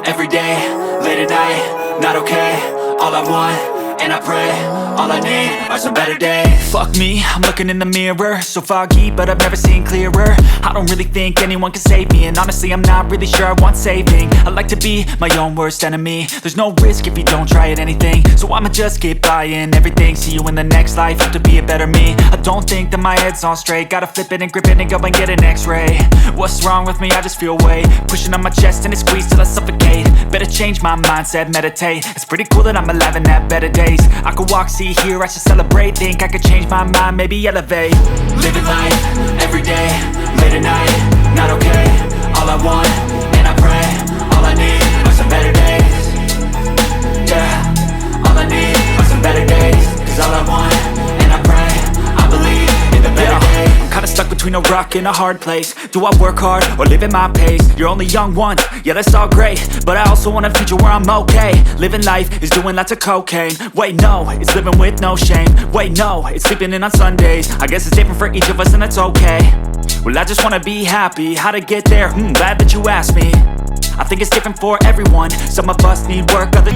every day, late at night, not okay. All I want, and I pray, all I need are some better days. Fuck me, I'm looking in the mirror, so foggy, but I've never seen clearer. I don't really think anyone can save me, and honestly I'm not really sure I want saving. I like to be my own worst enemy. There's no risk if you don't try at anything, so I'ma just keep buying everything. See you in the next life, have to be a better me. I don't think that my head's on straight, gotta flip it and grip it and go and get an x-ray. What's wrong with me? I just feel weight pushing on my chest and it squeezes till I suffocate. Better change my mindset, meditate. It's pretty cool that I'm alive and have better days. I could walk, see, hear, I should celebrate. Think I could change my mind, maybe elevate. Living life, every day, late at night, not okay. All I want, and I pray, all I need are some better days. Yeah, all I need are some better days. Cause all I want, and I pray, I believe in the better days. I'm kinda stuck between a rock and a hard place. Do I work hard or live at my pace? You're only young once, yeah that's all great, but I also want a future where I'm okay. Living life is doing lots of cocaine. Wait no, it's living with no shame. Wait no, it's sleeping in on Sundays. I guess it's different for each of us and that's okay. Well I just wanna be happy, how to get there? Glad that you asked me. I think it's different for everyone. Some of us need work, others